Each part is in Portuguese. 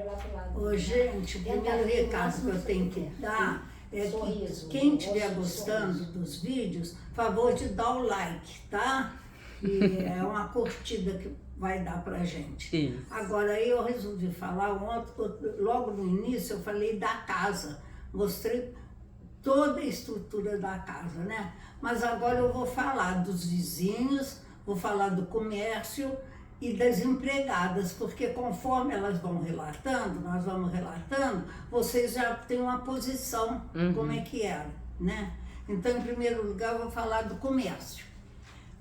olhar pro lado. Ô, gente, o primeiro recado que eu tenho que dar é que quem estiver gostando dos vídeos, favor de dar o like, tá? E é uma curtida que vai dar pra gente. Isso. Agora, aí eu resolvi falar logo no início, eu falei da casa. Mostrei toda a estrutura da casa, né? Mas agora eu vou falar dos vizinhos, vou falar do comércio e das empregadas, porque conforme elas vão relatando, nós vamos relatando, vocês já têm uma posição, como é que era, né? Então, em primeiro lugar, eu vou falar do comércio.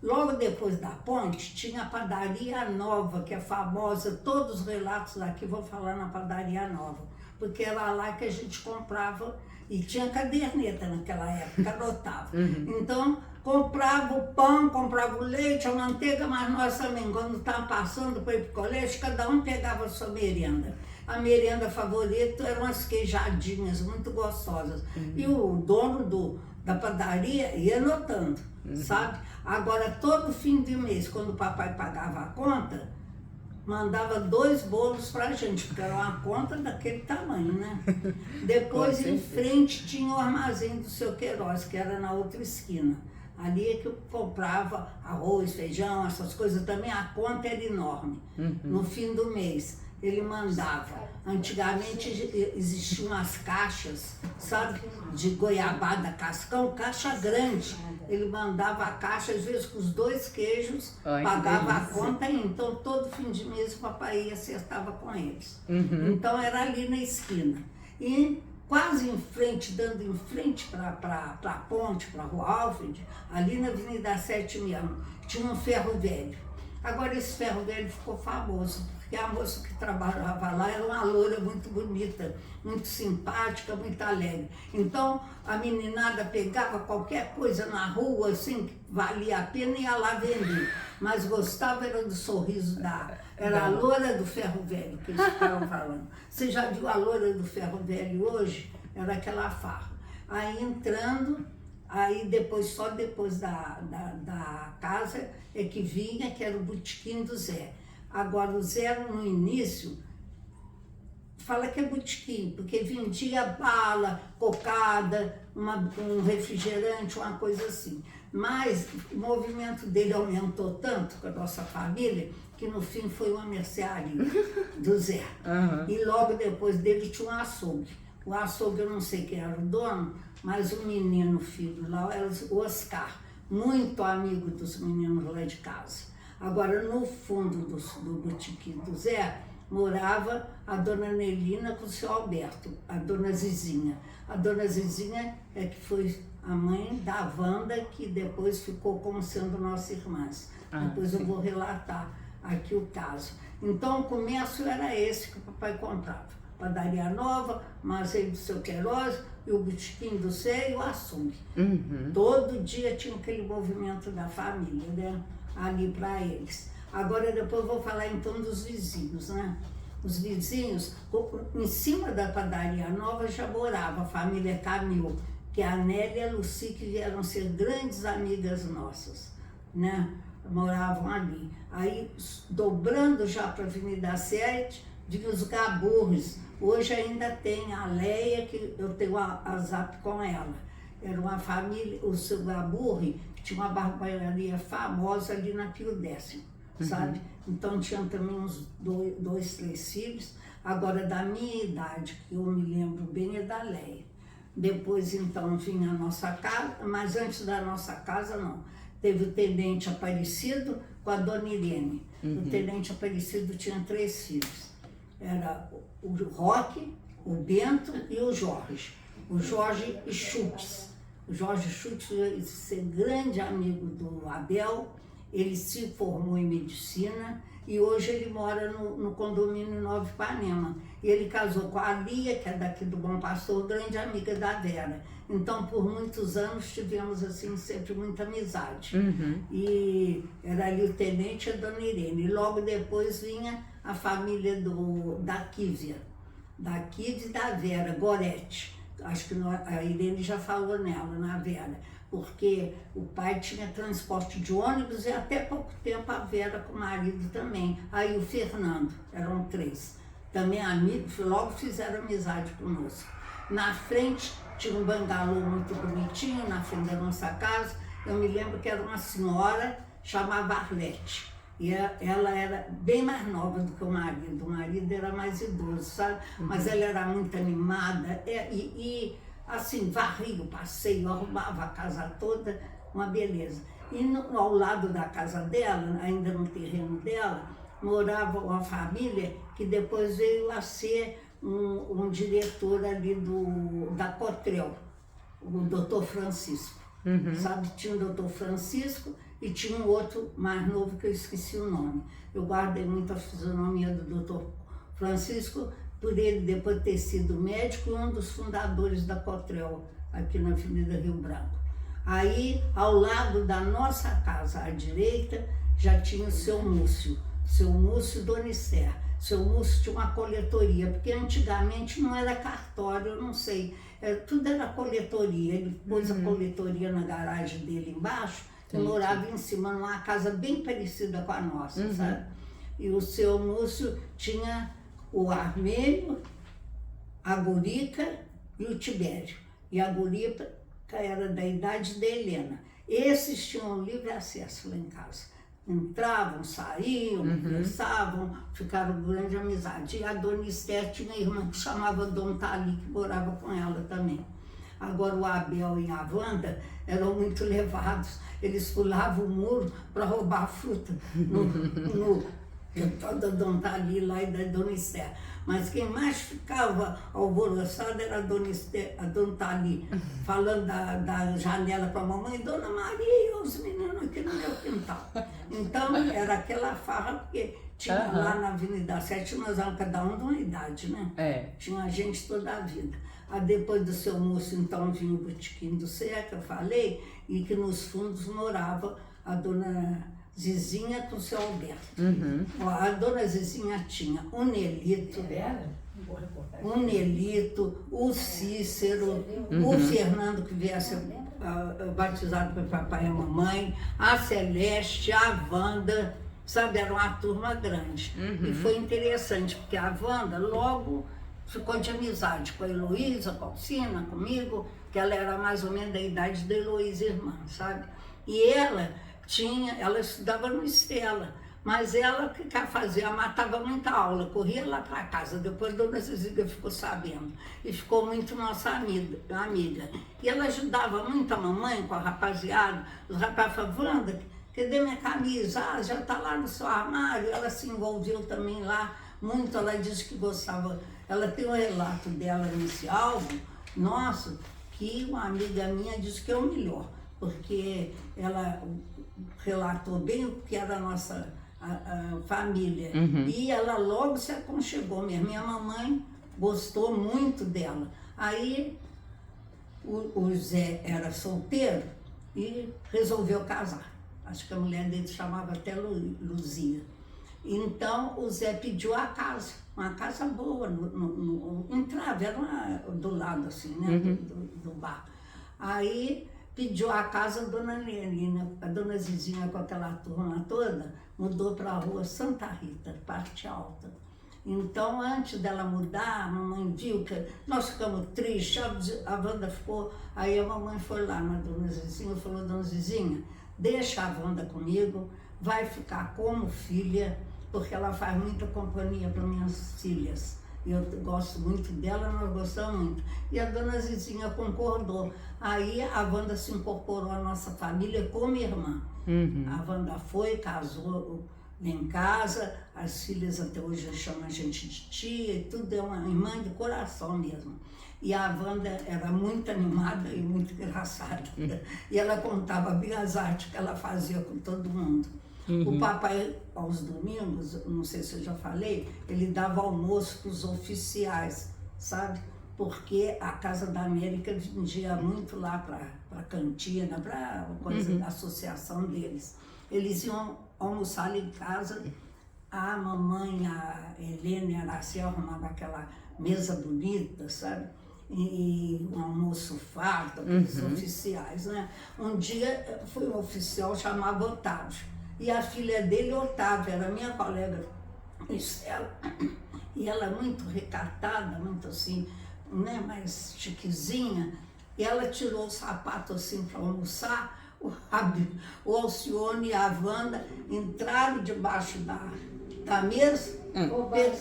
Logo depois da ponte, tinha a Padaria Nova, que é famosa, todos os relatos daqui vão falar na Padaria Nova, porque era lá que a gente comprava, e tinha caderneta naquela época, anotava. Então, comprava o pão, comprava o leite, a manteiga, mas nós também, quando estava passando para ir para o colégio, cada um pegava a sua merenda. A merenda favorita eram as queijadinhas, muito gostosas. E o dono da padaria ia anotando, sabe? Agora, todo fim de mês, quando o papai pagava a conta, mandava 2 bolos pra gente, porque era uma conta daquele tamanho, né? Depois, em frente, tinha o armazém do seu Queiroz, que era na outra esquina. Ali é que eu comprava arroz, feijão, essas coisas também, a conta era enorme. No fim do mês, ele mandava. Antigamente existiam as caixas, sabe, de goiabada, cascão, caixa grande. Ele mandava a caixa, às vezes com os 2 queijos, pagava a conta aí. Então, todo fim de mês o papai ia acertava com eles. Então, era ali na esquina. E quase em frente, dando em frente para a ponte, para a Rua Alfred, ali na Avenida 7 mesmo, tinha um ferro velho. Agora esse ferro velho ficou famoso, porque a moça que trabalhava lá era uma loura muito bonita, muito simpática, muito alegre. Então a meninada pegava qualquer coisa na rua, assim, que valia a pena e ia lá vender. Mas gostava era do sorriso era a loura do ferro velho que eles ficavam falando. Você já viu a loura do ferro velho hoje? Era aquela farra. Aí entrando, aí depois, só depois da casa é que vinha, que era o botequim do Zé. Agora o Zé no início, fala que é botequim, porque vendia bala, cocada, um refrigerante, uma coisa assim. Mas o movimento dele aumentou tanto com a nossa família, que no fim foi uma mercearia do Zé. E logo depois dele tinha um açougue. O açougue, eu não sei quem era o dono, mas o menino filho lá era o Oscar, muito amigo dos meninos lá de casa. Agora, no fundo do botequim do Zé, morava a dona Nelina com o seu Alberto, a dona Zizinha. A dona Zizinha é que foi a mãe da Wanda, que depois ficou como sendo nossa irmã. Depois eu vou relatar aqui o caso. Então, o comércio era esse que o papai comprava. Padaria Nova, armazém do seu Queiroz, e o botequim do Zé e o açougue. Todo dia tinha aquele movimento da família, né? Ali para eles. Agora depois eu vou falar então dos vizinhos, né? Os vizinhos, em cima da Padaria Nova já morava a família Camil, que a Nélia e a Lucy, que vieram ser grandes amigas nossas, né? Moravam ali. Aí, dobrando já para a Avenida 7, vinha os Gaburres. Hoje ainda tem a Leia, que eu tenho a zap com ela. Era uma família, o seu Gaburri tinha uma barbearia famosa ali na Pio Décimo, sabe? Então tinha também uns 2, 3 filhos. Agora, da minha idade, que eu me lembro bem, é da Leia. Depois, então, vinha a nossa casa, mas antes da nossa casa, não. Teve o Tenente Aparecido com a Dona Irene. O Tenente Aparecido tinha 3 filhos. Era o Roque, o Bento e o Jorge. O Jorge Schutz. O Jorge Schutz foi ser grande amigo do Abel. Ele se formou em medicina e hoje ele mora no condomínio Nova Ipanema. E ele casou com a Lia, que é daqui do Bom Pastor, grande amiga da Vera. Então, por muitos anos, tivemos, assim, sempre muita amizade. E era ali o Tenente e a Dona Irene. E logo depois vinha a família da Kívia, e da Vera, Gorete. Acho que a Irene já falou nela, na Vera. Porque o pai tinha transporte de ônibus e até pouco tempo a Vera com o marido também. Aí o Fernando, eram 3. também amigos, logo fizeram amizade conosco. Na frente tinha um bangalô muito bonitinho, na frente da nossa casa. Eu me lembro que era uma senhora, chamava Arlete. E ela era bem mais nova do que o marido era mais idoso, sabe? Mas ela era muito animada e assim, varria o passeio, arrumava a casa toda, uma beleza. E ao lado da casa dela, ainda no terreno dela, morava uma família que depois veio a ser um diretor ali da Cotrel, o doutor Francisco. Sabe, tinha o doutor Francisco e tinha um outro mais novo que eu esqueci o nome. Eu guardei muito a fisionomia do doutor Francisco, por ele depois ter sido médico e um dos fundadores da Cotrel, aqui na Avenida Rio Branco. Aí, ao lado da nossa casa, à direita, já tinha o seu Múcio Donicer. Seu Múcio tinha uma coletoria, porque antigamente não era cartório, eu não sei, tudo era coletoria. Ele pôs a coletoria na garagem dele embaixo e morava em cima, numa casa bem parecida com a nossa, sabe? E o seu Múcio tinha o Armênio, a Gurica e o Tibério. E a Gurica era da idade da Helena. Esses tinham livre acesso lá em casa. Entravam, saíam, conversavam, ficaram grande amizade. E a Dona Esther tinha uma irmã que chamava Dona Tali, que morava com ela também. Agora o Abel e a Wanda eram muito levados. Eles pulavam o muro para roubar a fruta no da Dona Tali lá e da Dona Esther. Mas quem mais ficava alvoroçado era a Dona Tali, falando da janela para a mamãe: Dona Maria, os meninos aqui no meu quintal. Então era aquela farra, porque tinha lá na Avenida 7, nós éramos cada um de uma idade, né? Tinha gente toda a vida. Aí depois do seu Múcio, então, vinha o Botequim do Sé, que eu falei, e que nos fundos morava a Dona Zizinha com o seu Alberto. A Dona Zizinha tinha o Nelito, o Cícero, o Fernando, que viesse batizado pelo papai e a mamãe, a Celeste, a Wanda, sabe, era uma turma grande. E foi interessante, porque a Wanda logo ficou de amizade com a Heloísa, com a Alcina, comigo, que ela era mais ou menos da idade da Heloísa, irmã, sabe? E ela estudava no Estela, mas ela que fazia, matava muita aula, corria lá para casa. Depois a Dona Ziziga ficou sabendo e ficou muito nossa amiga. E ela ajudava muito a mamãe com a rapaziada. Os rapazes falavam: Wanda, cadê minha camisa? Ah, já está lá no seu armário. Ela se envolveu também lá muito, ela disse que gostava. Ela tem um relato dela nesse álbum, nossa, que uma amiga minha disse que é o melhor, porque ela relatou bem o que era a nossa família. E ela logo se aconchegou mesmo. Minha mamãe gostou muito dela. Aí o Zé era solteiro e resolveu casar. Acho que a mulher dele chamava até Luzia. Então o Zé pediu a casa, uma casa boa, entrava, era do lado assim, né, do bar. Aí pediu a casa a Dona Lenina, a Dona Zizinha com aquela turma toda, mudou para a rua Santa Rita, parte alta. Então, antes dela mudar, a mamãe viu que nós ficamos tristes, a Wanda ficou, aí a mamãe foi lá na Dona Zizinha e falou: Dona Zizinha, deixa a Wanda comigo, vai ficar como filha, porque ela faz muita companhia para minhas filhas. Eu gosto muito dela, nós gostamos muito. E a Dona Zizinha concordou. Aí a Wanda se incorporou à nossa família como irmã. A Wanda foi, casou em casa, as filhas até hoje chamam a gente de tia e tudo, é uma irmã de coração mesmo. E a Wanda era muito animada e muito engraçada. E ela contava bem as artes que ela fazia com todo mundo. O papai, aos domingos, não sei se eu já falei, ele dava almoço para os oficiais, sabe? Porque a Casa da América vendia muito lá para a cantina, para a associação deles. Eles iam almoçar ali em casa, a mamãe, a Helena e a Araceli arrumavam aquela mesa bonita, sabe? E um almoço farto para os oficiais, né? Um dia foi um oficial chamado Otávio. E a filha dele, Otávia, era minha colega Estela, E ela muito recatada, muito assim, né, mais chiquezinha. E ela tirou o sapato assim para almoçar. O Alcione e a Wanda entraram debaixo da mesa,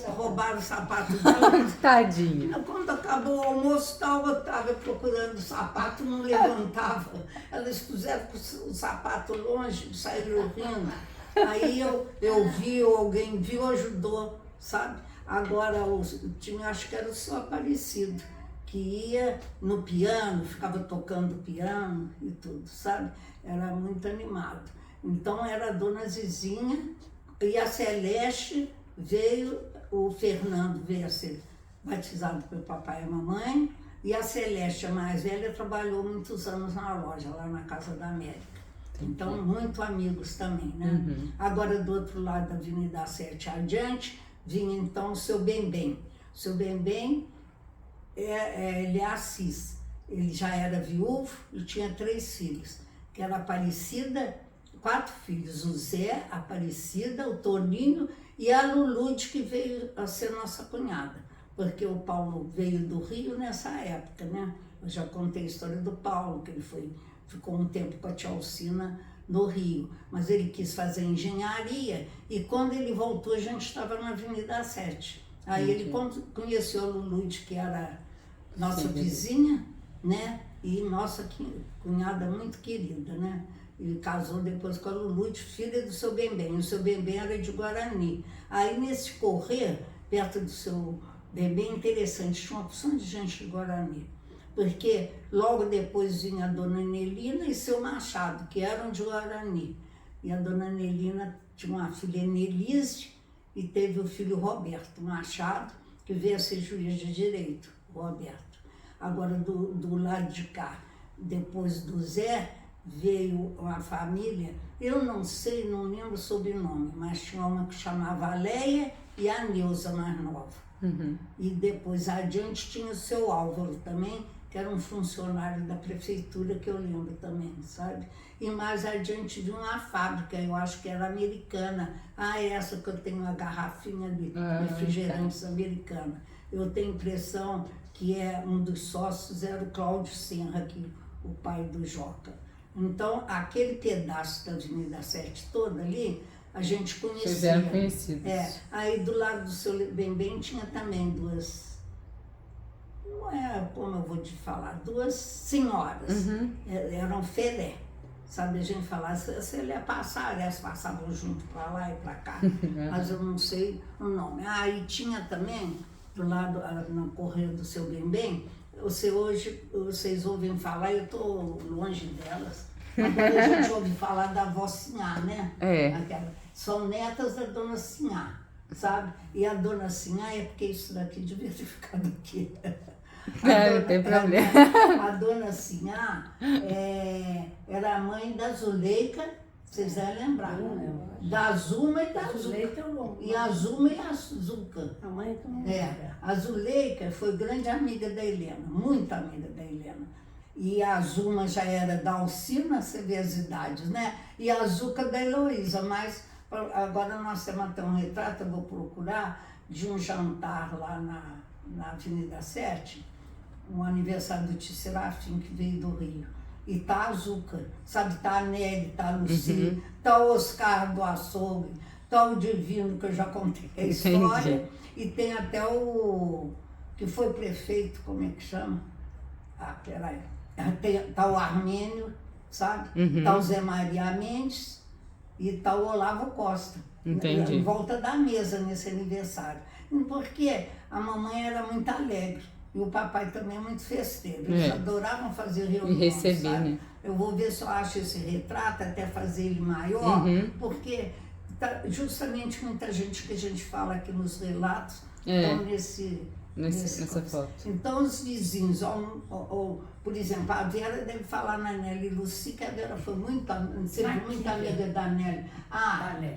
roubaram o sapato dela. Tadinha. Quando acabou o almoço, eu estava procurando o sapato, não levantava. Elas puseram o sapato longe, saíram rindo. Aí eu vi, alguém viu, ajudou, sabe? Agora, tinha, acho que era o seu Aparecido, que ia no piano, ficava tocando piano e tudo, sabe? Era muito animado. Então era a Dona Zizinha e a Celeste veio, o Fernando veio a ser batizado pelo papai e a mamãe, e a Celeste, a mais velha, trabalhou muitos anos na loja, lá na Casa da América. Então, muito amigos também, né? Uhum. Agora, do outro lado da Avenida 7 adiante, vinha então o seu Bembem. O seu Bembem, ele é Assis. Ele já era viúvo e tinha 3 filhos, que era Aparecida, 4 filhos, o Zé, a Aparecida, o Toninho e a Lulude, que veio a ser nossa cunhada, porque o Paulo veio do Rio nessa época, né? Eu já contei a história do Paulo, que ele ficou um tempo com a tia Alcina no Rio, mas ele quis fazer engenharia e quando ele voltou a gente estava na Avenida 7. Aí ele conheceu a Lulude, que era nossa vizinha, né? E nossa cunhada muito querida, né? E casou depois com a Lulude, filha do seu Bembem. O seu Bembem era de Guarani. Aí nesse correr, perto do seu Bembem, interessante, tinha uma opção de gente de Guarani. Porque logo depois vinha a Dona Nelina e seu Machado, que eram de Guarani. E a Dona Nelina tinha uma filha, Nelise, e teve o filho Roberto Machado, que veio a ser juiz de direito, Roberto. Agora, do lado de cá, depois do Zé, veio uma família, eu não sei, não lembro o sobrenome, mas tinha uma que chamava Leia e a Neuza, mais nova. Uhum. E depois adiante tinha o seu Álvaro também, que era um funcionário da prefeitura, que eu lembro também, sabe? E mais adiante vinha uma fábrica, eu acho que era americana. Ah, essa que eu tenho uma garrafinha de refrigerantes americana. Eu tenho impressão que um dos sócios era o Cláudio Senra, o pai do Joca. Então, aquele pedaço da Avenida 7 toda ali, a gente conhecia. Vocês eram conhecidos. Aí do lado do seu Bembem tinha também duas, não é como eu vou te falar, 2 senhoras, eram Feré. Sabe, a gente falava, se ele ia passar, elas passavam junto para lá e para cá, mas eu não sei o nome. E tinha também, do lado, no correio do seu Bembem, hoje vocês ouvem falar, eu estou longe delas, agora a gente ouve falar da avó Sinhá, né? São netas da Dona Sinhá, sabe? E a Dona Sinhá é porque isso daqui devia ter ficado aqui. Não tem problema. A Dona Sinhá era a mãe da Zuleika, vocês devem lembrar, da Zuma e da Zuleika. E a Zuma e a Zuca. A mãe também. A Zuleika foi grande amiga da Helena, muito amiga da Helena. E a Zuma já era da Alcina, você vê as idades, né? E a Zuca da Heloísa, mas agora nós temos até um retrato, eu vou procurar, de um jantar lá na Avenida 7, um aniversário do Tio Serafim, que veio do Rio. E tá a Zuca, sabe? Tá a Nelly, tá a Lucy, tá o Oscar do Açougue, tá o Divino, que eu já contei a história. E tem até o que foi prefeito, como é que chama? Peraí. Tá o Armênio, sabe? Tá o Zé Maria Mendes e tá o Olavo Costa. Entendi. Em volta da mesa nesse aniversário. Porque a mamãe era muito alegre. E o papai também é muito festeiro. Eles adoravam fazer reuniões, e receber, sabe? né? Eu vou ver se eu acho esse retrato, até fazer ele maior, porque justamente muita gente que a gente fala aqui nos relatos estão nessa foto. Então os vizinhos, por exemplo, a Vera deve falar na Nelly Lucy, que a Vera foi muito amiga da Nelly.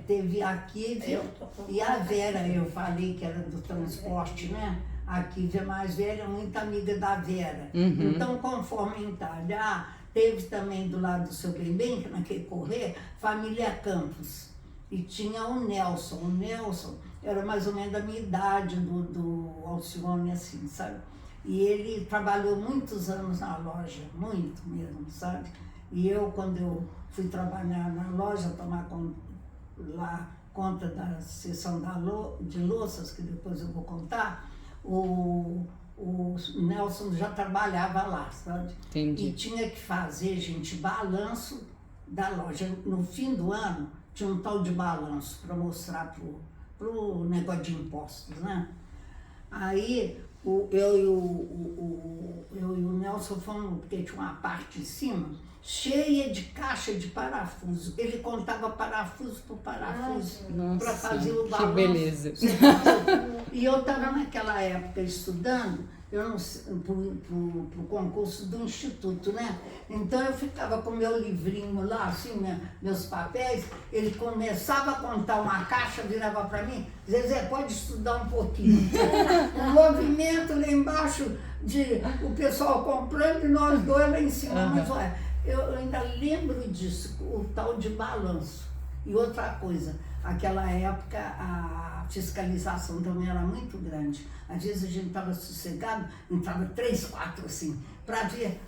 Teve a Kívia e a Vera, eu falei que era do transporte, né? A Kívia mais velha, muito amiga da Vera. Então, conforme a idade, teve também do lado do seu Bembem, naquele correr, família Campos. e tinha o Nelson. O Nelson era mais ou menos da minha idade, do Alcione, assim, sabe? E ele trabalhou muitos anos na loja, muito mesmo, sabe? E eu, quando eu fui trabalhar na loja, tomar conta da seção de louças, que depois eu vou contar, o Nelson já trabalhava lá, sabe? Entendi. E tinha que fazer, gente, balanço da loja. No fim do ano, tinha um tal de balanço para mostrar pro negócio de impostos, né? Aí, eu e o Nelson fomos, porque tinha uma parte em cima, cheia de caixa de parafuso. Ele contava parafuso por parafuso para fazer o balanço. Que beleza. E eu estava naquela época estudando, eu não pro concurso do Instituto, né? Então eu ficava com meu livrinho lá, assim, meus papéis, ele começava a contar uma caixa, virava para mim, Zezé, pode estudar um pouquinho. O movimento lá embaixo, o pessoal comprando e nós dois lá em cima. Mas olha, eu ainda lembro disso, o tal de balanço. E outra coisa, aquela época a fiscalização também era muito grande. Às vezes a gente estava sossegado, entrava 3, 4 assim, para ver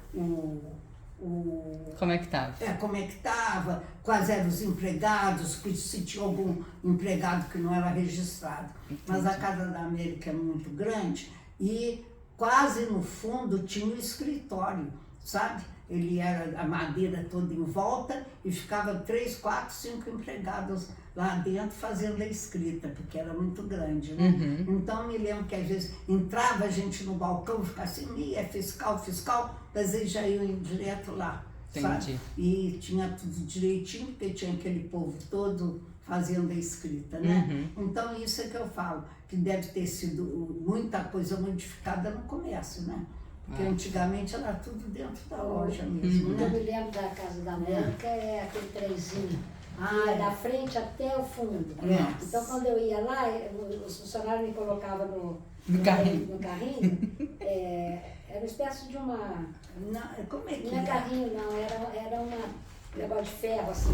como é que estava? Como é que estava, quais eram os empregados, se tinha algum empregado que não era registrado. Entendi. Mas a Casa da América é muito grande e quase no fundo tinha um escritório, sabe? Ele era a madeira toda em volta e ficava 3, 4, 5 empregados lá dentro fazendo a escrita, porque era muito grande, né? Uhum. Então me lembro que às vezes entrava a gente no balcão, ficava assim, é fiscal, mas eles já iam direto lá, Entendi. sabe? E tinha tudo direitinho, porque tinha aquele povo todo fazendo a escrita, né? Então isso é que eu falo, que deve ter sido muita coisa modificada no comércio, né? Porque antigamente era tudo dentro da loja mesmo, Eu né? me lembro da Casa da América, é aquele trenzinho, que ia é. da frente até o fundo. É. Então quando eu ia lá, os funcionários me colocavam No carrinho. Era uma espécie de uma... Não, como é que Não é é? carrinho não, era um negócio de ferro assim,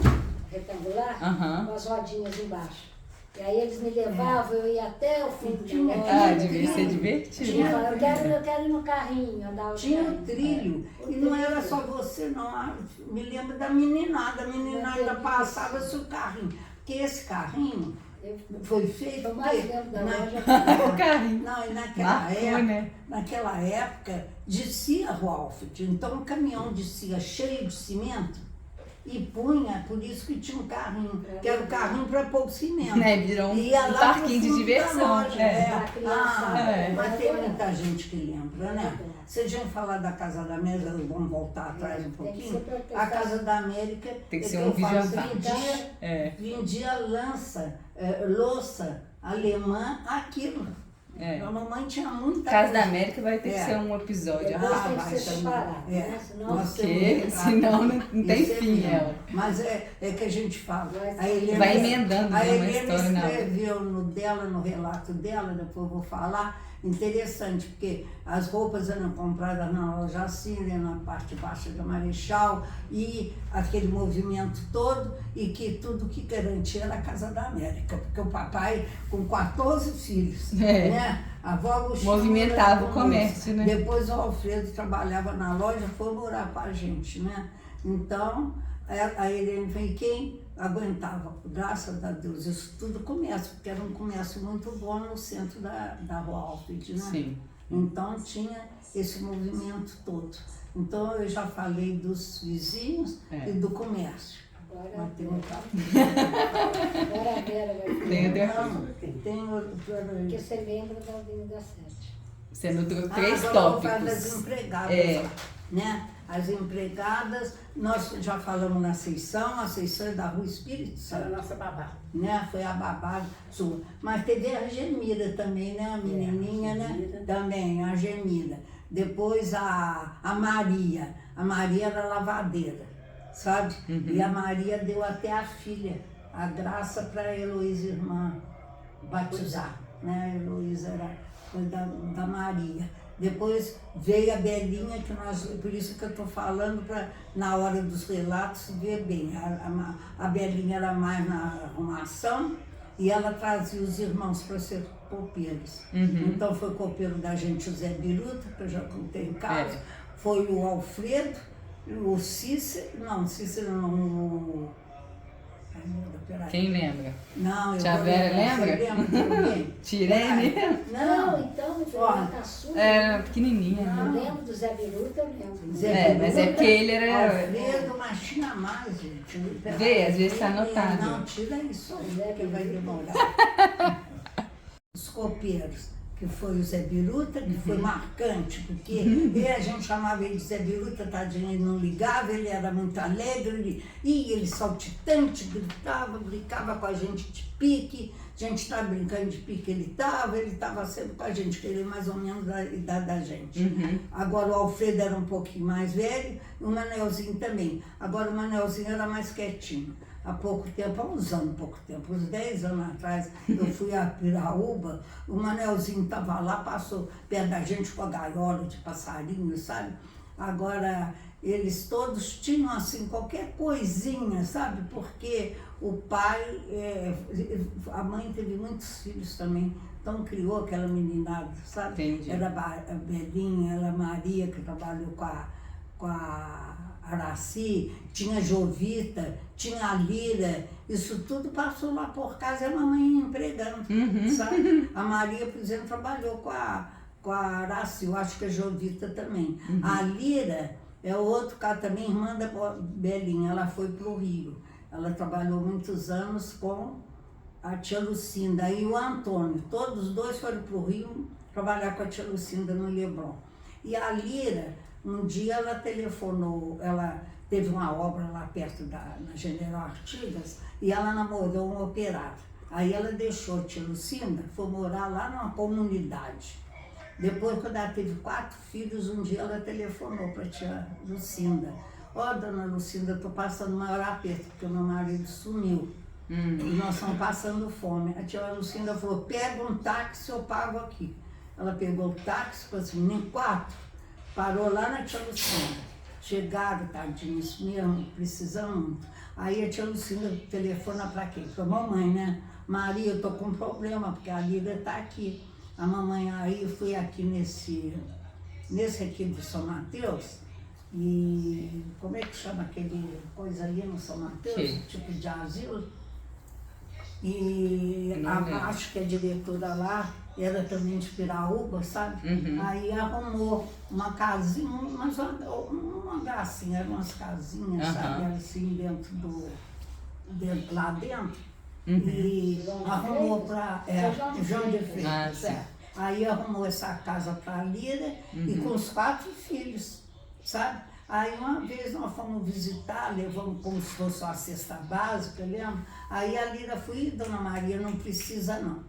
retangular, com as rodinhas embaixo. E aí eles me levavam, eu ia até o fundo da loja. Devia ser divertido. Eu quero ir no carrinho, andar Tinha um trilho, e não era só você não, me lembro da meninada, passava-se o carrinho, porque esse carrinho foi feito Eu mais lembro da loja. O carrinho. não, e Né? naquela época descia Rua Alfred, então o caminhão descia cheio de cimento e punha, por isso que tinha um carrinho, que era o carrinho para pôr o cimento. Né? Virou Ia um lá parquinho pro de fundo diversão. da loja, É. Mas tem muita gente que lembra, né? Se a gente falar da Casa da América, vamos voltar atrás um pouquinho. A Casa da América, Tem que ser eu um vídeo à falo, parte. vendia louça alemã, aquilo. A mamãe tinha muita Casa da coisa. América vai ter que ser um episódio. Depois tem que vai ser também. separado, né? Senão Nós Porque temos- senão não tem Isso é fim mesmo. ela. Mas é que a gente fala. A Helena, Vai emendando, a né, uma Helena história na outra. escreveu no relato dela, depois eu vou falar, interessante, porque as roupas eram compradas na loja Síria, na parte baixa da Marechal, e aquele movimento todo, e que tudo que garantia era a Casa da América, porque o papai, com 14 filhos, né? A avó Agostina Movimentava era o comércio, né? Depois o Alfredo trabalhava na loja, foi morar com a gente, né? Então, a Helene veio, quem aguentava, graças a Deus, isso tudo comércio, porque era um comércio muito bom no centro da Rua Alfred, né? Sim. Então tinha esse movimento todo. Então eu já falei dos vizinhos e do comércio. Agora Mas tem outra a Vera vai falar. Tem outra coisa. Tem outro. Porque você lembra da Avenida 7. Você anotou 3 agora eu vou falar das tópicos. empregadas, né? As empregadas, nós já falamos na Seição, a Seição é da Rua Espírito Santo. Era a nossa babá. Né? Foi a babá sua. Mas teve a Gemira também, né? A menininha, né? Também, a Gemira. Depois a Maria. A Maria era lavadeira, sabe? E a Maria deu até a filha, a Graça, para a Heloísa irmã batizar, né? A Heloísa era foi da Maria. Depois veio a Belinha, por isso que eu estou falando, para na hora dos relatos ver bem. A Belinha era mais na arrumação e ela trazia os irmãos para ser copeiros. Então foi copeiro da gente o Zé Biruta, que eu já contei em casa, foi o Alfredo, o Cícero, não, quem lembra? Não, eu Tia Vera lembra? Tirene? Não, então, foi uma caçula. Era pequenininha. Eu lembro do Zé Biruta, eu lembro. Mas é porque ele era... Alfredo, mas tinha mais, gente. Vê, às vezes está anotado. Não, tira isso aí, que vai demorar. Os copeiros, que foi o Zé Biruta, que foi marcante, porque a gente chamava ele de Zé Biruta, tadinho, ele não ligava, ele era muito alegre, ele saltitante, gritava, brincava com a gente de pique, a gente estava brincando de pique, ele estava sempre com a gente, que ele é mais ou menos da idade da gente. Agora o Alfredo era um pouquinho mais velho, e o Manelzinho também. Agora o Manelzinho era mais quietinho. Há pouco tempo, uns 10 anos atrás, eu fui a Piraúba, o Manelzinho estava lá, passou perto da gente com a gaiola de passarinho, sabe? Agora, eles todos tinham, assim, qualquer coisinha, sabe? Porque o pai, a mãe teve muitos filhos também, então criou aquela meninada, sabe? Entendi. Era a Belinha, era a Maria, que trabalhou com a Araci, tinha Jovita, tinha a Lira, isso tudo passou lá por casa e a mamãe empregando, sabe? A Maria, por exemplo, trabalhou com a Araci, eu acho que a Jovita também. A Lira é outro cara também, irmã da Belinha, ela foi para o Rio. Ela trabalhou muitos anos com a tia Lucinda e o Antônio. Todos os dois foram para o Rio trabalhar com a tia Lucinda no Leblon. E a Lira, um dia ela telefonou, ela teve uma obra lá perto na General Artigas e ela namorou um operário. Aí ela deixou a tia Lucinda, foi morar lá numa comunidade. Depois, quando ela teve 4 filhos, um dia ela telefonou para a tia Lucinda. Ó, dona Lucinda, estou passando o maior aperto, porque o meu marido sumiu. E nós estamos passando fome. A tia Lucinda falou, pega um táxi, eu pago aqui. Ela pegou o táxi, com as meninas 4, parou lá na tia Lucinda. Chegaram, tadinhos mesmo, precisam muito. Aí a tia Lucinda telefona para quem? Para a mamãe, né? Maria, eu estou com um problema, porque a Lívia está aqui. A mamãe, aí eu fui aqui nesse aqui de São Mateus, e como é que chama aquele coisa ali no São Mateus? Tipo de asilo. E acho que a diretora lá era também de Piraúba, sabe? Aí arrumou uma casinha, uma gracinha, eram umas casinhas, sabe? Assim, lá dentro. E arrumou para João de Freitas. Aí arrumou essa casa para a Lira e com os 4 filhos, sabe? Aí uma vez nós fomos visitar, levamos como se fosse uma cesta básica, lembra? Aí a Lira foi, dona Maria, não precisa não.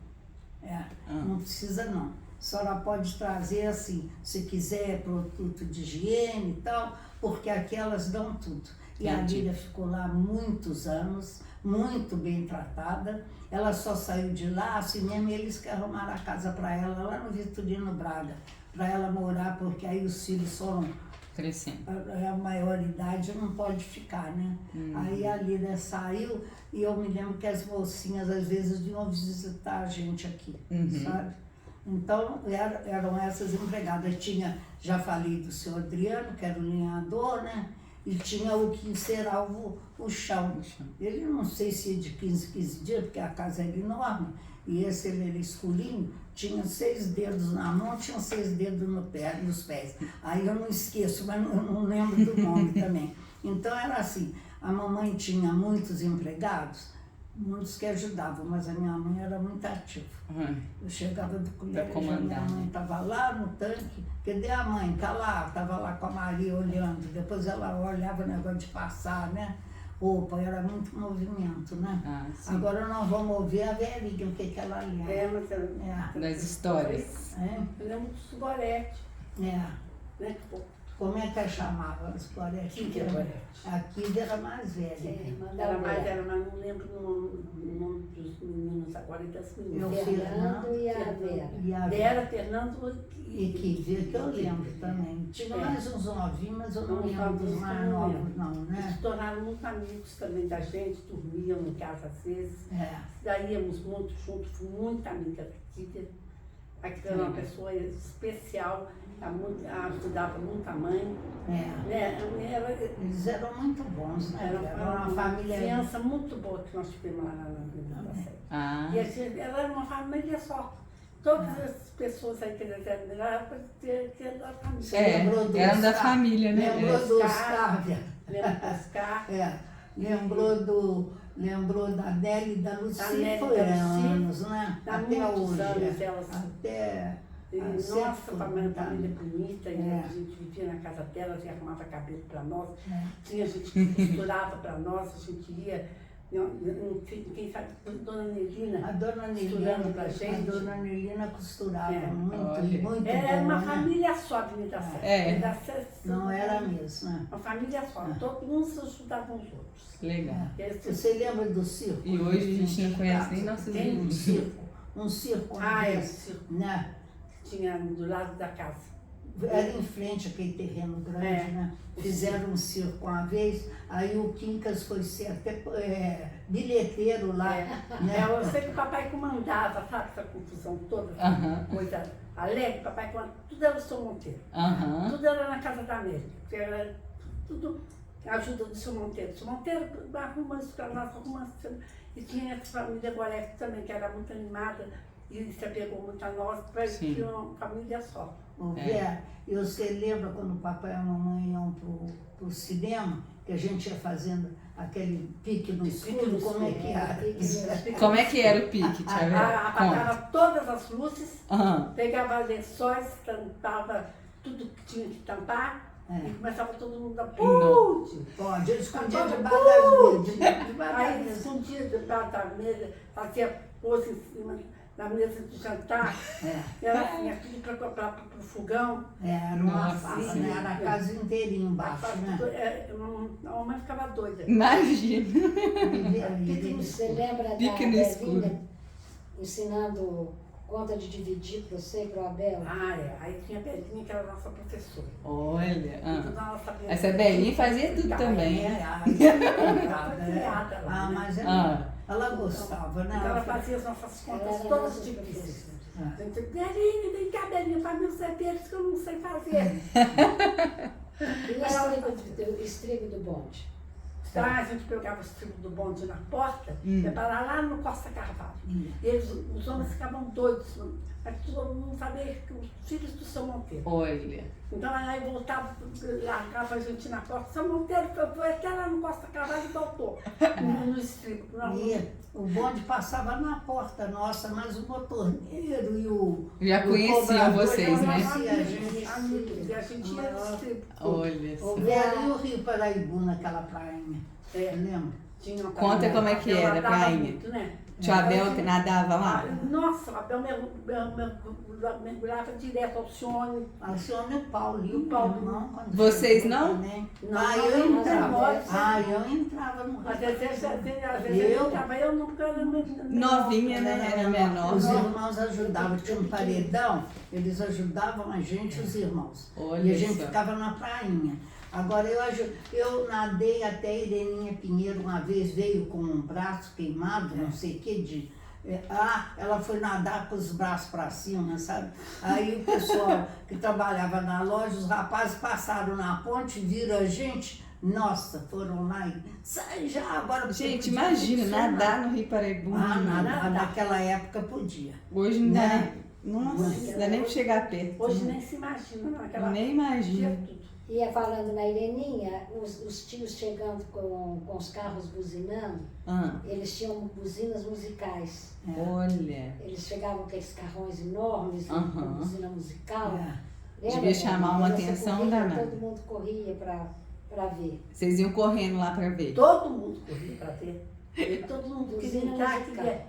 Não precisa não. A senhora pode trazer assim, se quiser, produto de higiene e tal, porque aqui elas dão tudo. E a Lira ficou lá muitos anos, muito bem tratada. Ela só saiu de lá, assim mesmo, eles que arrumaram a casa para ela, lá no Vitorino Braga, para ela morar, porque aí os filhos foram crescendo. A maioridade não pode ficar, né? Aí a Lira saiu e eu me lembro que as mocinhas às vezes vinham visitar a gente aqui, sabe? Então eram essas empregadas. Tinha, já falei do seu Adriano, que era o lenhador, né? E tinha o que encerava o chão. Ele não sei se de 15 dias, porque a casa era enorme, e esse ele era escurinho, tinha 6 dedos na mão, tinha 6 dedos nos pés. Aí eu não esqueço, mas eu não lembro do nome também. Então era assim, a mamãe tinha muitos empregados, muitos que ajudavam, mas a minha mãe era muito ativa. Eu chegava do colégio, minha mãe estava lá no tanque, cadê a mãe? Está lá, estava lá com a Maria olhando, depois ela olhava o negócio de passar, né? Opa, era muito movimento, né? Agora nós vamos ouvir a Verinha, o que ela lembra. Das histórias. Eu lembro do Suborete. Né? Como é que a chamava? As Gorete? Quídia Gorete. A Quídia era mais velha. Era mais, não lembro o nome dos meninos agora e das meninas. Meu Fernando e a Vera. E a Vera, Fernando E Quídia, que eu lembro também. Tinha mais uns novinhos, mas eu não lembro dos mais novos, não, Eles né? se tornaram muito amigos também da gente, dormiam em casa às vezes. É. Daí íamos muito juntos, fui muito amiga da Quídia. A Quídia era uma pessoa especial, ajudava muito a mãe. É. Né? Eles eram muito bons, né? Era uma família. Criança muito boa que nós tivemos lá na Vila da Sé. Ah, E a gente, ela era uma família só. Todas as pessoas aí que eles eram da família. lembrou do eram da Oscar? família, né? Lembrou do Oscar. Oscar? Lembra do Oscar? É. Lembrou da Nélia e da Lucy, Nélia e foi da Lucy. anos, né? Há Até muitos hoje. anos elas. Até. Nossa, sempre família foi. bonita, e É. a gente vivia na casa delas e arrumava cabelo para nós. É. Tinha gente que costurava para nós, a gente ia, quem sabe, Dona Nelina. A dona Costurando pra Nelina, gente. a dona Nelina costurava É. muito, Olha. muito Era bom, uma né? família só, a Avenida Sé. É. Avenida Sé, Não era mesmo, né? uma família só, todo mundo se ajudava uns outros. Legal. Você lembra do circo? E hoje a gente não conhece nem nossos Tem um vizinhos. circo, um circo Esse né? tinha do lado da casa. Era em frente aquele terreno grande, É. né? Fizeram um circo uma vez, aí o Quincas foi ser até bilheteiro lá, né? Eu sei que o papai comandava, sabe, essa confusão toda, Aham. coisa alegre, papai comandava, tudo era o seu Monteiro. Aham. Tudo era na casa da Amélia, porque era tudo ajuda do seu Monteiro. O seu Monteiro arruma isso para nós, arruma isso. E tinha essa família Gorete também, que era muito animada e se apegou muito a nós, para Sim. ter uma família só. Ô, Vera, e você lembra quando o papai e a mamãe iam pro cinema, que a gente ia fazendo aquele pique no escuro, como é que era? Como é que era o pique, tia Vera? Apagava todas as luzes, Aham. pegava lençóis, tampava tudo que tinha que tampar. E começava todo mundo a pute. Pode, eu escondia Tampava debaixo das pute. mesas, debaixo das Aí mesas. escondia debaixo da mesa, fazia pose em cima da mesa de jantar. Era assim, aquilo para o fogão. Era uma Nossa, farra, sim. né? Era a casa inteirinha embaixo, né? A mamãe ficava doida. Imagina. Você lembra da Pique no escuro. Belinha ensinando conta de dividir para você e para o Abel? Aí tinha a Belinha, que era a nossa professora. Olha. Então, Ah. ela sabia- Essa Belinha fazia tudo também. Mas ela gostava, né? Então ela fazia as nossas Ela contas era todas nossa difíceis. professora. Então, Belinha, vem cá, Belinha, faz meus deveres que eu não sei fazer. E o estribo do bonde? A gente pegava os tribos do bonde na porta, ia parar lá no Costa Carvalho. Os homens ficavam doidos, mas todo mundo sabia que os filhos do seu Monteiro. Olha. Então aí voltava, largava a gente na porta, seu Monteiro foi até lá no Costa Carvalho e voltou no estribo. E o bonde passava na porta nossa, mas o motorneiro e o Já conheciam cobrador vocês, já né? conhecia a gente. Amigos, e a gente ia no estribo. Olha só. Vera e o Rio Paraíbu naquela prainha. Lembra? Tinha uma Conta prainha, como é que Abel era a nadava prainha. muito, né? Tio Abel que nadava lá? Nossa, o Abel mergulhava direto ao Cione. Alcione e o Paulo, e o Paulo. não. Quando Vocês chegou não? também. Não, eu não, entrava. não. Eu entrava no Mas às vezes Eu? eu estava, eu não, porque eu era Novinha, né? Era menor. Os irmãos ajudavam, tinha um paredão, eles ajudavam a gente, os irmãos. Olha E a gente só. ficava na prainha. Agora eu nadei até a Ireninha Pinheiro uma vez, veio com um braço queimado, não sei o que, ela foi nadar com os braços para cima, sabe? Aí o pessoal que trabalhava na loja, os rapazes passaram na ponte, viram a gente, nossa, foram lá e sai já agora. porque Gente, podia imagina, funcionar. nadar no Rio Paraíbu. Nadar naquela época podia. Hoje não dá Né? nem. Nossa, não dá nem pra chegar perto. Hoje nem se imagina naquela Nem imagino. tinha tudo. Ia falando na Ireninha, os tios chegando com os carros buzinando, eles tinham buzinas musicais. Olha. Eles chegavam com aqueles carrões enormes, com buzina musical. Lembra, Devia chamar uma Você atenção corria, danada. todo mundo corria para ver. Vocês iam correndo lá pra ver. Todo mundo corria para ver. E todo mundo queria Buzina entrar, musical.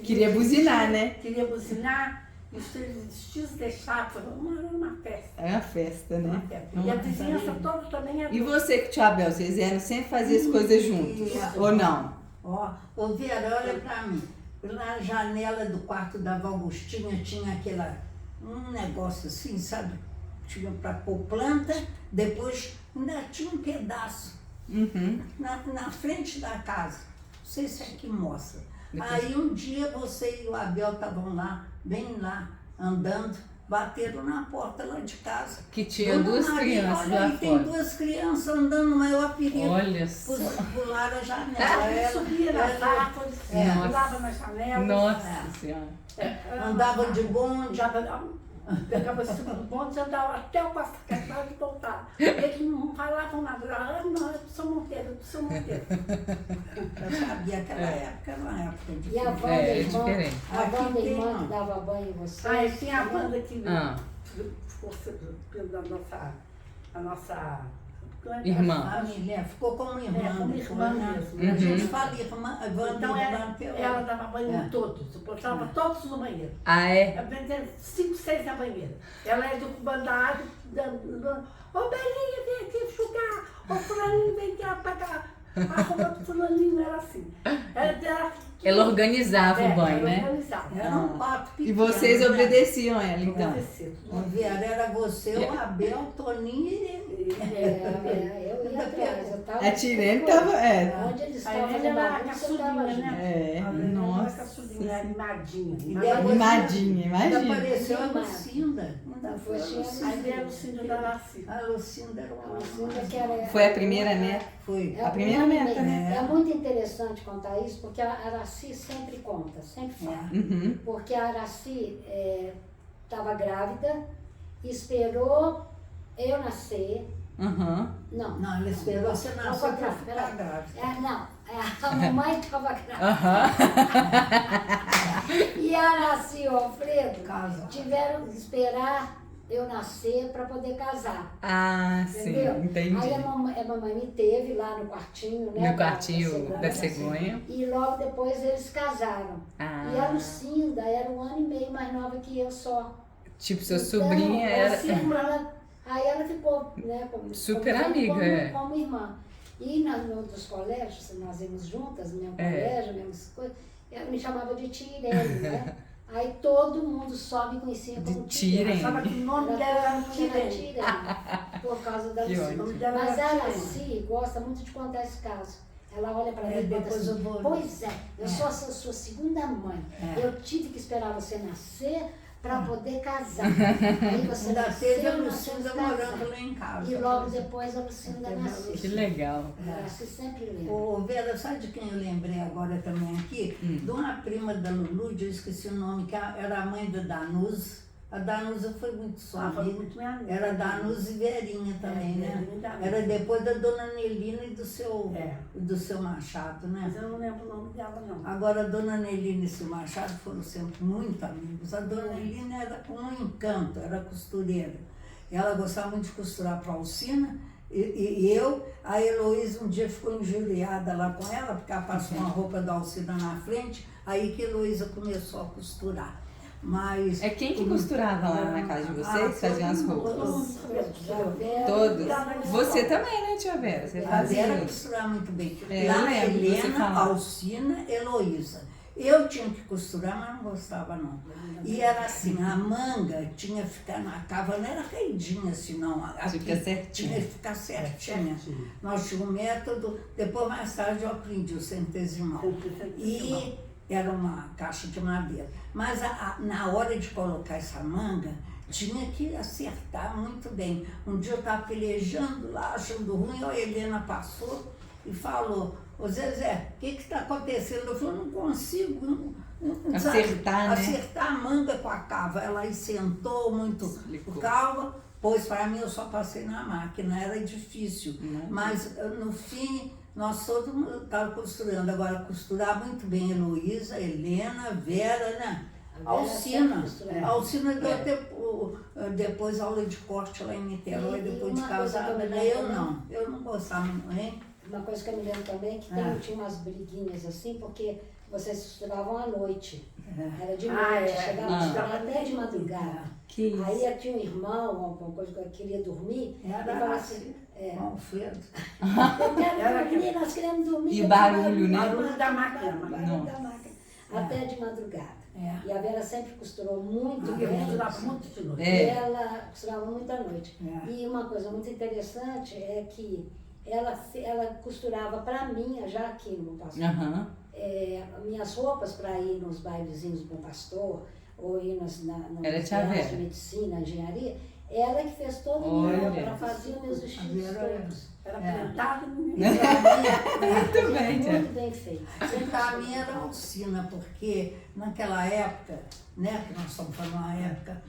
Queria buzinar, né? Queria buzinar. E os tios deixavam, uma festa. É uma festa, Uma né? festa. E a vizinhança toda também é. E você que tia Abel, vocês eram sempre fazer as coisas juntos? Ou não? Ó, ô Vera, olha pra mim. Na janela do quarto da Vó Agostinha tinha um negócio assim, sabe? Tinha pra pôr planta, depois ainda tinha um pedaço Uhum. na frente da casa. Não sei se aqui mostra. Depois- Aí um dia você e o Abel estavam lá, bem lá, andando, bateram na porta lá de casa. Que tinha Dona duas Maria, crianças olha lá aí, tem fora. duas crianças andando no maior perigo. Olha só. Pular a janela. Ela subia nas ela árvores, É. pulava nas janelas. Nossa Senhora. andava de bonde. Pegava esse bonde, andava até o Costa Quebrada e voltava. Eles não falavam nada. Ah, não, é do São Monteiro, é do São Monteiro. Eu sabia, aquela época era uma época de E a Wanda, É irmã, diferente. a Wanda, Aqui tem irmã uma. que dava banho em você. Ah, e tinha a banda que Ah. força pela nossa Irmã. Família, ficou como irmã. É, como depois, irmã né? mesmo. Uhum. A gente fala irmã, Wanda Então irmã pelo... ela dava banho É. em todos, botava todos no banheiro. Ah, é? Eu aprendi 5, 6 na banheira. Ela é do bandado, ô Belinha, vem aqui enxugar, ô fulaninho, vem aqui apagar. A roupa do fulaninho era assim. Ela organizava o banho, né? Era um quarto E pequeno. vocês né? obedeciam ela, então? O Vera era você, o Abel, o Toninho e ele. Eu ia atrás, eu tava... A Tirene tava. É. Onde eles Aí estavam ele era a fazendo bagunça, eu tava caçulinha, junto. né? É. A Nossa. caçulinha, animadinha. E Animadinha, Ainda imagina. apareceu a Animada. Lucinda. Ainda foi a Aí Lucinda. Aí veio o Cíndio da Laci. A Lucinda era uma Lucinda, que era- Foi a primeira neta? Foi. É A primeira um ano e neta, meio. né? É muito interessante contar isso, porque a Araci sempre conta, sempre fala. Uhum. Porque a Araci estava grávida, esperou eu nascer. Uhum. Não. Não, ela esperou você Não, nascer foi para grávida. ficar grávida. A mamãe estava grávida. Aham. E a Araci e o Alfredo Casa. tiveram que esperar eu nascer para poder casar. Ah, sim, Entendeu? entendi. Aí a mamãe me teve lá no quartinho, né? No quartinho da cegonha. cegonha. E logo depois eles casaram. Ah. E a Lucinda era 1 ano e meio mais nova que eu só. Tipo, sua Então, sobrinha era. assim, aí ela ficou, né? Super como, amiga, como, é. como irmã. E no outros colégios, nós íamos juntas, mesmo É. colégio, mesmas coisas, ela me chamava de Tia Irene, né? Aí todo mundo só me conhecia como De Tia Tia Irene. Sabe que o nome dela era Tirene. por causa da Que Lucinda. ótimo. O nome dela Mas a era Tirene. Araci gosta muito de contar esse caso. Ela olha para mim É, e conta depois assim, eu vou- pois é, eu sou a sua segunda mãe. É. Eu tive que esperar você nascer para poder casar. Aí você Ainda teve a nasceu, nós Lucinda fomos casar. morando lá em casa. E logo depois a Lucinda nasceu. Que legal. A Araci sempre lembra. Ô, Vera, sabe de quem eu lembrei agora também aqui? De uma prima da Lulu, eu esqueci o nome, que era a mãe da Danusa. A Danusa foi muito sua Foi amiga. muito minha amiga. Era Danusa e Verinha também, né? Verinha e Danusa. Era depois da Dona Nelina e É. do seu Machado, né? Mas eu não lembro o nome dela, não. Agora, a Dona Nelina e seu Machado foram sempre muito amigos. A Dona Nelina era um encanto, era costureira. Ela gostava muito de costurar para a Alcina. E eu, a Heloísa, um dia ficou injuriada lá com ela, porque ela passou uma roupa da Alcina na frente, aí que a Heloísa começou a costurar. Mas... É quem que costurava lá na casa de vocês? Faziam as roupas? Todos? Você também, né, tia Vera? Você A Vera fazia. costurava muito bem. É, Lá eu lembro de você Helena, falar. Alcina, Heloísa. Eu tinha que costurar, mas não gostava não. E era assim, a manga tinha que ficar na cava, não era caidinha assim não. Aqui Fica certinha. tinha que ficar certinha. Nós tínhamos um método, depois mais tarde eu aprendi o centesimal. E era uma caixa de madeira. Mas na hora de colocar essa manga, tinha que acertar muito bem. Um dia eu estava pelejando lá, achando ruim, a Helena passou e falou, ô Zezé, o que está acontecendo? Eu falei, não consigo sabe, Acertar, né? acertar a manga com a cava. Ela aí sentou muito Explicou. calma, pois para mim eu só passei na máquina, era difícil. Não. Mas no fim, nós todo mundo estava costurando. Agora, costurar muito bem Heloísa, Helena, Vera, né? A Vera Alcina. sempre costurava. A Alcina deu depois aula de corte lá em Niterói, E depois de uma coisa casada. que eu me Né? lembro Eu também- não, eu não gostava, hein? Uma coisa que eu me lembro também, que tinha umas briguinhas assim, porque vocês costuravam à noite. Era de noite, chegava Ah. até de madrugada. Que isso. Aí tinha um irmão, alguma coisa que eu queria dormir, e falava assim, Alfredo. eu quero dormir, nós queremos dormir. E barulho, né? Barulho da máquina. Barulho da máquina. Até de madrugada. E a Vera sempre costurou muito Porque bem. costurava muito de noite. E ela costurava muito à noite. É. E uma coisa muito interessante é que ela costurava para mim, já aqui no Bom Pastor, Aham. minhas roupas para ir nos bailezinhos do Bom Pastor, ou ir Era tia Vera. de medicina, engenharia. Ela que fez todo o Olha. meu, ela fazia meus vestidos todos. Era plantada no E a minha, Muito bem, tia. Muito bem feito. Sempre a minha era Alcina, porque naquela época, né, que nós estamos falando uma época,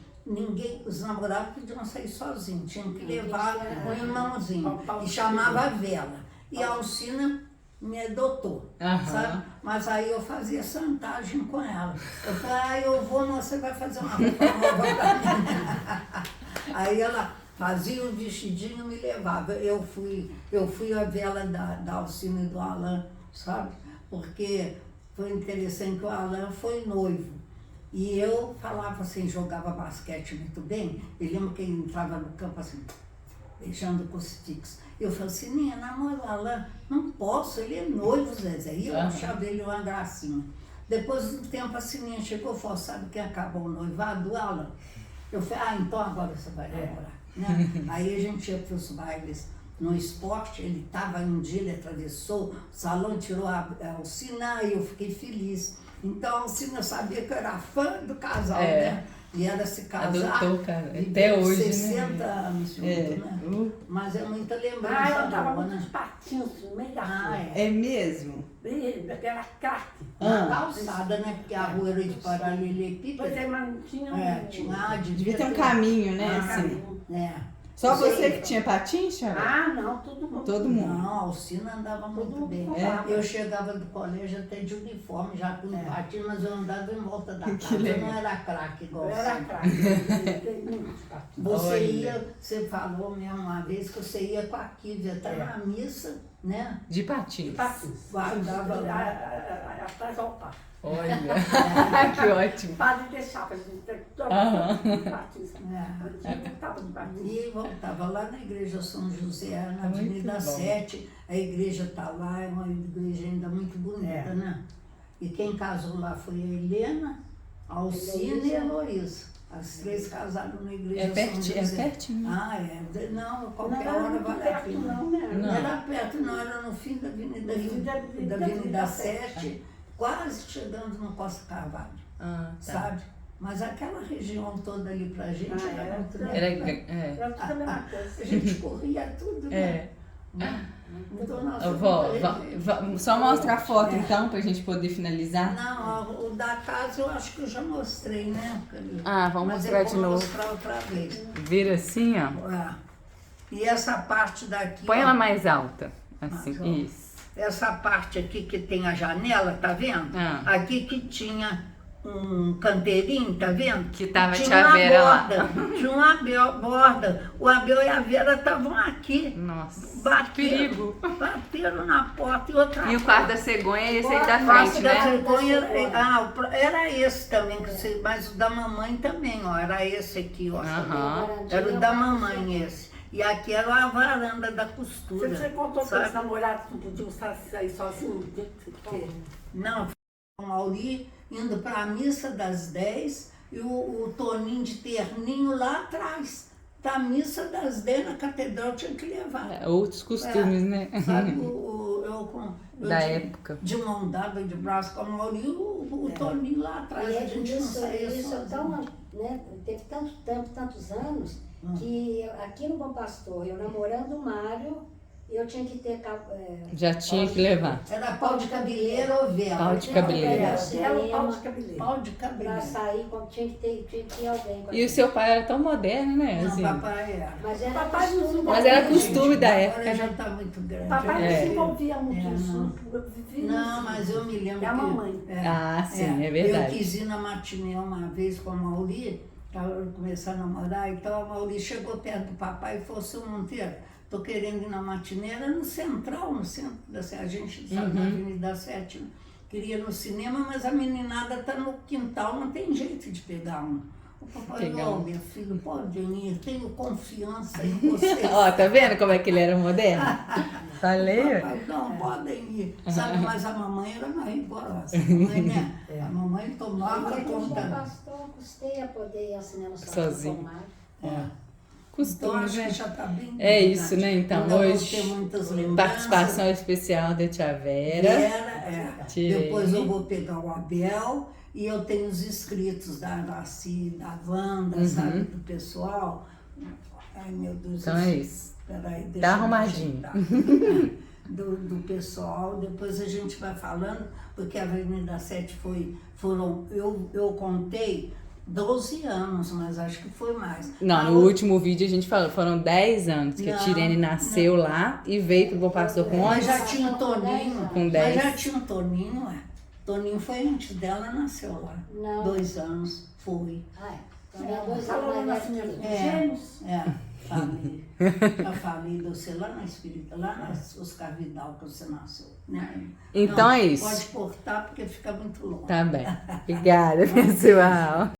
os namorados podiam sair sozinhos, tinham que levar um irmãozinho, e chamava Vela. E a Alcina me adotou, sabe? Mas aí eu fazia chantagem com ela. Eu falei, eu vou, mas você vai fazer uma roupa nova pra mim. Aí ela fazia o vestidinho e me levava. Eu fui a Vela da Alcina e do Alain, sabe? Porque foi interessante que o Alain foi noivo. E eu falava assim, jogava basquete muito bem. Eu lembro que ele entrava no campo assim, beijando o crucifixo. Eu falei assim, Ninha, namoro o Alain? Não posso, ele é noivo, Zezé. E eu achava ele uma gracinha. Depois do tempo a Sininha chegou e falou, sabe quem acabou o noivado? O Alain. Eu falei, então agora você vai namorar. Né? Aí a gente ia para os bailes no esporte, ele estava um dia, ele atravessou, o salão tirou a Alcina e eu fiquei feliz. Então a Alcina sabia que eu era fã do casal, né? E ela se casar. Adotou, cara. Até hoje, 60 anos junto, né? Mas é muita lembrança. eu dava boa, muitos né? patinhos no meio da rua. É mesmo? Era craque. Na calçada, né? Porque a rua era de paralelepípedo. Pois é, mas não tinha Devia ter um caminho, né? Assim. Só você que tinha patins, Xavier? não, todo mundo. Todo mundo. Não, a Alcina andava muito bem. Eu chegava do colégio até de uniforme, já com patins, mas eu andava em volta da casa. Eu não era craque igual Eu era você. craque. Tem muitos patins. Você falou mesmo uma vez que você ia com a Kívia até na missa, né? De patins. Guardava lá. Atrás do altar. Olha, que ótimo. O padre deixava a gente ter todo de patins. Voltava de patins. E voltava lá na igreja São José, na Muito Avenida bom. 7. A igreja está lá, é uma igreja ainda muito bonita, né? E quem casou lá foi a Helena, a Alcina e a Heloísa. As três casaram na igreja São José. É pertinho? Não, qualquer hora vale a pena. Não era perto, não, era no fim da Avenida 7, quase chegando no Costa Carvalho, sabe? Mas aquela região toda ali pra gente era muito legal. Era tudo a mesma coisa. A gente corria tudo, né? Então, nossa, Só mostra a foto então, pra gente poder finalizar. Não, o da casa eu acho que eu já mostrei, né? Vamos Mas mostrar eu de vou novo. mostrar outra vez. Vira assim, ó. E essa parte daqui. Põe ó, ela mais alta. Assim, Mais alta. isso. Essa parte aqui que tem a janela, tá vendo? Aqui que tinha um canteirinho, tá vendo? Que tava tinha tia uma Vera lá. borda, tinha uma borda. O Abel e a Vera estavam aqui. Nossa, Bateram, perigo. bateram na porta e outra E o quarto da cegonha é esse aí da O quarto frente, da né? cegonha era esse também, mas o da mamãe também, ó. Era esse aqui, ó. Era o da mamãe esse. E aqui era a varanda da costura. Você contou que sabe? os namorados não podiam sair sozinhos? Não, o Mauri indo para a missa das 10 e o Toninho de terninho lá atrás. Da missa das 10 na catedral tinha que levar. Outros costumes, né? Sabe, Da época. De mão dada, de braço com o Mauri, o Toninho lá atrás. A gente não saía isso sozinho. tão, né, teve tanto tempo, tantos anos, que aqui no Bom Pastor, eu namorando o Mário, eu tinha que ter... Já tinha que levar. Era pau de cabeleira ou vela? Pau de cabeleira. Ela, pau de cabeleira. Pau de Pra cabeleira. sair, tinha que ter alguém. E o seu pai era tão moderno, né? Não, Assim. papai era. Mas era Papai costume Mas da era gente. costume da Agora época, já né? está muito grande. Papai não se envolvia muito nisso. Não, mas eu me lembro É a que... mamãe. Sim, é verdade. Eu quis ir na matinê uma vez com a Mauri, estava começando a namorar, então a Mauri chegou perto do papai e falou, seu Monteiro, estou querendo ir na matinê, era no central, no centro da cidade, a gente sabe, na Avenida 7, né? queria ir no cinema, mas a meninada tá no quintal, não tem jeito de pegar um. O papai, Legal. ó, minha filha, pode ir, tenho confiança em você. Ó, tá vendo como é que ele era moderno? Falei. Papai, não, podem ir. Sabe, mas a mamãe era mais rigorosa. A mamãe, né? A mamãe tomava conta. Pastor, custei a poder ir ao cinema Sozinho. É. Costume, Então, acho né? que já tá bem. É isso, né? Então, Ainda vou hoje, ter muitas lembranças. participação especial da tia Vera. Tirei. Depois eu vou pegar o Abel e eu tenho os inscritos da Araci, da Wanda, sabe, do pessoal. Ai, meu Deus. Então é isso. Peraí, deixa Tá eu arrumadinho. ajeitar. Do pessoal, depois a gente vai falando, porque a Avenida 7 eu contei 12 anos, mas acho que foi mais. Não, no último vídeo a gente falou, foram 10 anos que a Tirene nasceu lá e veio pro Bom Pastor com Mas 11. já tinha o Toninho. Com 10. Mas já tinha o Toninho, Toninho foi antes dela, nasceu lá. Não. 2 anos, foi. Ai, também é 2 Falou no anos mais nascimento velho dos que eu. gêmeos. Falei. Eu falei, você lá na Espírita, lá nas Oscar Vidal que você nasceu, né? Então Não, é isso. Pode cortar porque fica muito longe. Tá bem. Obrigada, pessoal.